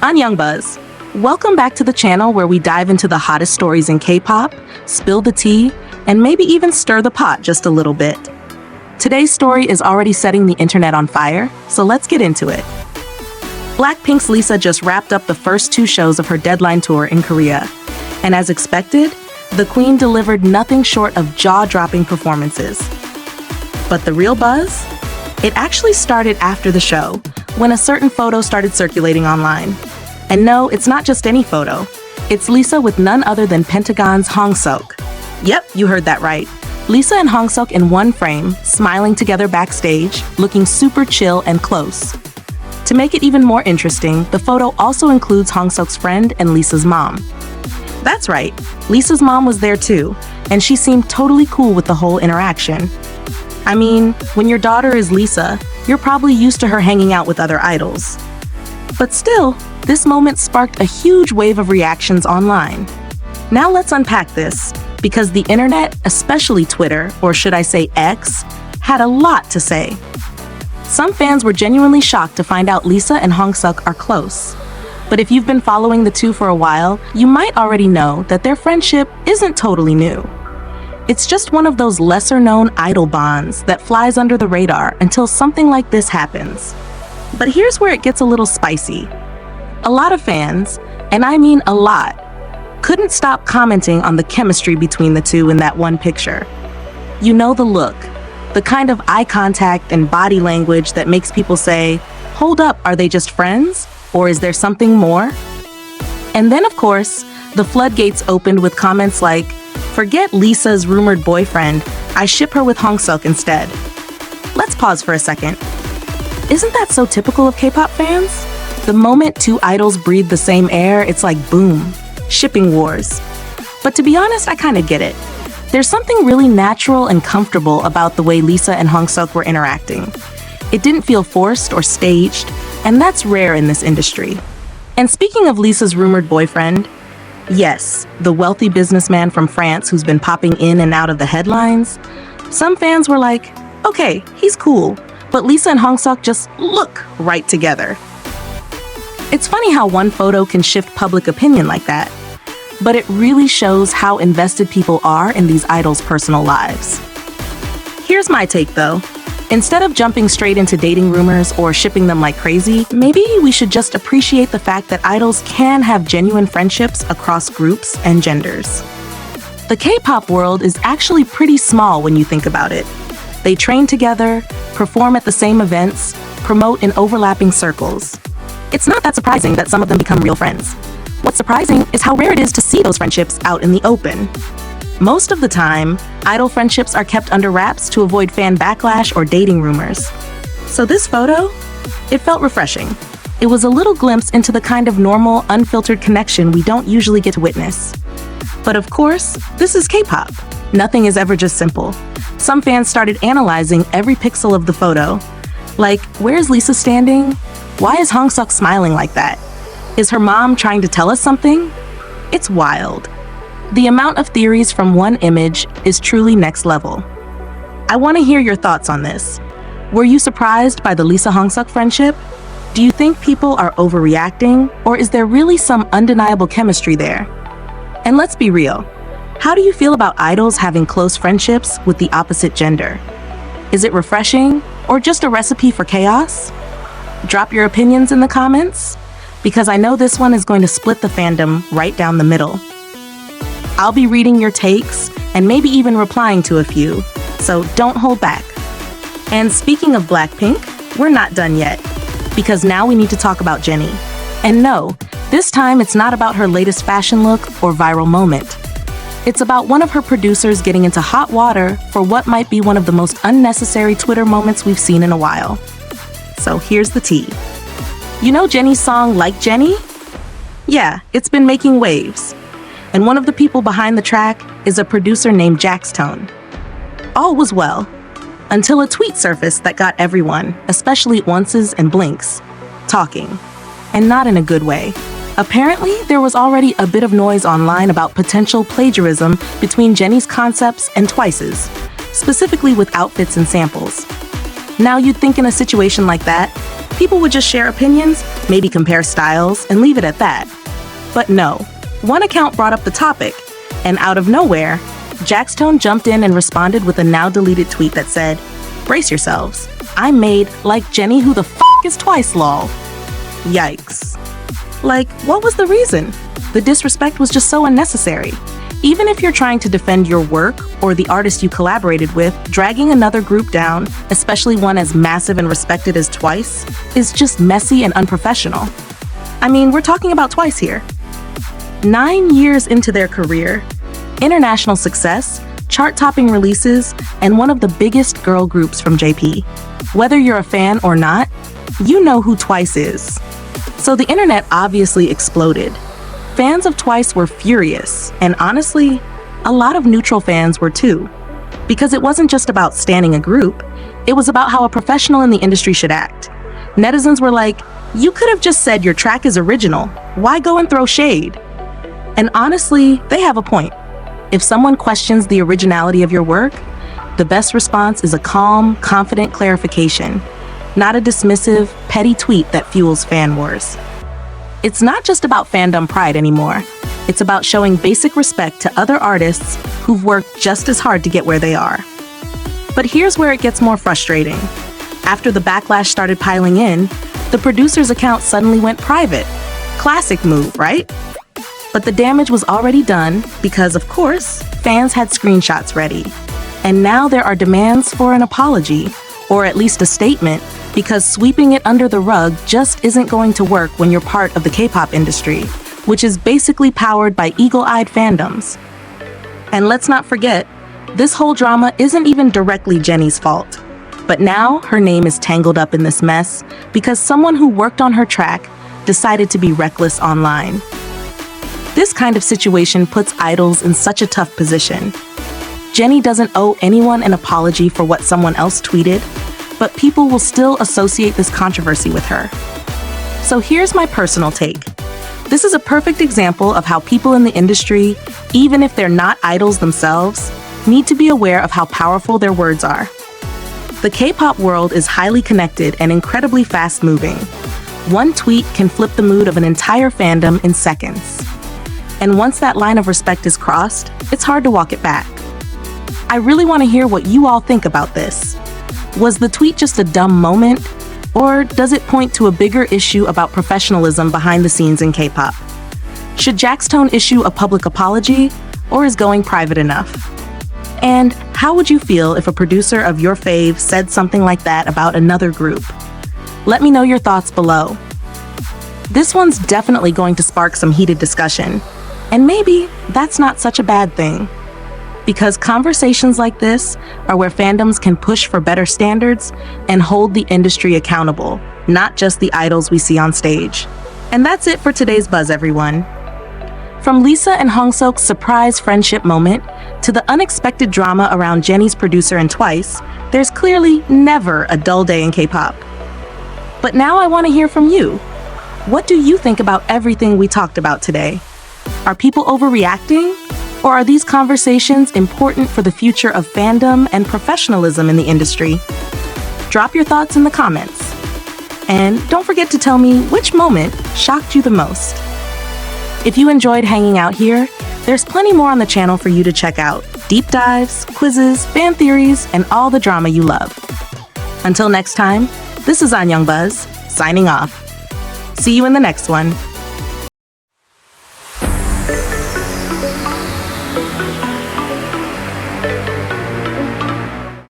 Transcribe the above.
I'm Young Buzz. Welcome back to the channel where we dive into the hottest stories in K-pop, spill the tea, and maybe even stir the pot just a little bit. Today's story is already setting the internet on fire, so let's get into it. BLACKPINK's Lisa just wrapped up the first 2 shows of her Deadline tour in Korea. And as expected, the queen delivered nothing short of jaw-dropping performances. But the real buzz? It actually started after the show, when a certain photo started circulating online. And no, it's not just any photo. It's Lisa with none other than Pentagon's Hongseok. Yep, you heard that right. Lisa and Hongseok in one frame, smiling together backstage, looking super chill and close. To make it even more interesting, the photo also includes Hongseok's friend and Lisa's mom. That's right, Lisa's mom was there too, and she seemed totally cool with the whole interaction. I mean, when your daughter is Lisa, you're probably used to her hanging out with other idols. But still, this moment sparked a huge wave of reactions online. Now let's unpack this, because the internet, especially Twitter, or should I say X, had a lot to say. Some fans were genuinely shocked to find out Lisa and Hongseok are close. But if you've been following the two for a while, you might already know that their friendship isn't totally new. It's just one of those lesser-known idol bonds that flies under the radar until something like this happens. But here's where it gets a little spicy. A lot of fans, and I mean a lot, couldn't stop commenting on the chemistry between the two in that one picture. You know the look, the kind of eye contact and body language that makes people say, "Hold up, are they just friends? Or is there something more?" And then, of course, the floodgates opened with comments like, "Forget Lisa's rumored boyfriend, I ship her with Hongseok instead." Let's pause for a second. Isn't that so typical of K-pop fans? The moment 2 idols breathe the same air, it's like boom, shipping wars. But to be honest, I kind of get it. There's something really natural and comfortable about the way Lisa and Hongseok were interacting. It didn't feel forced or staged, and that's rare in this industry. And speaking of Lisa's rumored boyfriend, yes, the wealthy businessman from France who's been popping in and out of the headlines, some fans were like, okay, he's cool, but Lisa and Hongseok just look right together. It's funny how one photo can shift public opinion like that, but it really shows how invested people are in these idols' personal lives. Here's my take though. Instead of jumping straight into dating rumors or shipping them like crazy, maybe we should just appreciate the fact that idols can have genuine friendships across groups and genders. The K-pop world is actually pretty small when you think about it. They train together, perform at the same events, promote in overlapping circles. It's not that surprising that some of them become real friends. What's surprising is how rare it is to see those friendships out in the open. Most of the time, idol friendships are kept under wraps to avoid fan backlash or dating rumors. So this photo, it felt refreshing. It was a little glimpse into the kind of normal, unfiltered connection we don't usually get to witness. But of course, this is K-pop. Nothing is ever just simple. Some fans started analyzing every pixel of the photo. Like, where's Lisa standing? Why is Hongseok smiling like that? Is her mom trying to tell us something? It's wild. The amount of theories from one image is truly next level. I want to hear your thoughts on this. Were you surprised by the Lisa-Hongseok friendship? Do you think people are overreacting, or is there really some undeniable chemistry there? And let's be real. How do you feel about idols having close friendships with the opposite gender? Is it refreshing, or just a recipe for chaos? Drop your opinions in the comments, because I know this one is going to split the fandom right down the middle. I'll be reading your takes and maybe even replying to a few, so don't hold back. And speaking of BLACKPINK, we're not done yet, because now we need to talk about Jennie. And no, this time it's not about her latest fashion look or viral moment. It's about one of her producers getting into hot water for what might be one of the most unnecessary Twitter moments we've seen in a while. So here's the tea. You know Jennie's song Like Jennie? Yeah, it's been making waves. And one of the people behind the track is a producer named Jackstone. All was well, until a tweet surfaced that got everyone, especially onces and blinks, talking. And not in a good way. Apparently, there was already a bit of noise online about potential plagiarism between Jennie's concepts and Twice's, specifically with outfits and samples. Now you'd think in a situation like that, people would just share opinions, maybe compare styles, and leave it at that. But no, one account brought up the topic, and out of nowhere, Jackstone jumped in and responded with a now-deleted tweet that said, "Brace yourselves, I'm made like Jennie who the f*** is twice lol." Yikes. Like, what was the reason? The disrespect was just so unnecessary. Even if you're trying to defend your work or the artist you collaborated with, dragging another group down, especially one as massive and respected as Twice, is just messy and unprofessional. I mean, we're talking about Twice here. 9 years into their career, international success, chart-topping releases, and one of the biggest girl groups from JP. Whether you're a fan or not, you know who Twice is. So the internet obviously exploded. Fans of Twice were furious, and honestly, a lot of neutral fans were too. Because it wasn't just about standing a group, it was about how a professional in the industry should act. Netizens were like, "You could have just said your track is original. Why go and throw shade?" And honestly, they have a point. If someone questions the originality of your work, the best response is a calm, confident clarification, not a dismissive, petty tweet that fuels fan wars. It's not just about fandom pride anymore. It's about showing basic respect to other artists who've worked just as hard to get where they are. But here's where it gets more frustrating. After the backlash started piling in, the producer's account suddenly went private. Classic move, right? But the damage was already done because, of course, fans had screenshots ready. And now there are demands for an apology, or at least a statement, because sweeping it under the rug just isn't going to work when you're part of the K-pop industry, which is basically powered by eagle-eyed fandoms. And let's not forget, this whole drama isn't even directly Jennie's fault. But now her name is tangled up in this mess because someone who worked on her track decided to be reckless online. This kind of situation puts idols in such a tough position. Jennie doesn't owe anyone an apology for what someone else tweeted, but people will still associate this controversy with her. So here's my personal take. This is a perfect example of how people in the industry, even if they're not idols themselves, need to be aware of how powerful their words are. The K-pop world is highly connected and incredibly fast-moving. One tweet can flip the mood of an entire fandom in seconds. And once that line of respect is crossed, it's hard to walk it back. I really want to hear what you all think about this. Was the tweet just a dumb moment? Or does it point to a bigger issue about professionalism behind the scenes in K-pop? Should Jackstone issue a public apology, or is going private enough? And how would you feel if a producer of your fave said something like that about another group? Let me know your thoughts below. This one's definitely going to spark some heated discussion, and maybe that's not such a bad thing. Because conversations like this are where fandoms can push for better standards and hold the industry accountable, not just the idols we see on stage. And that's it for today's Buzz, everyone. From Lisa and Hongseok's surprise friendship moment to the unexpected drama around Jennie's producer and Twice, there's clearly never a dull day in K-pop. But now I want to hear from you. What do you think about everything we talked about today? Are people overreacting? Or are these conversations important for the future of fandom and professionalism in the industry? Drop your thoughts in the comments. And don't forget to tell me which moment shocked you the most. If you enjoyed hanging out here, there's plenty more on the channel for you to check out. Deep dives, quizzes, fan theories, and all the drama you love. Until next time, this is Young Buzz, signing off. See you in the next one.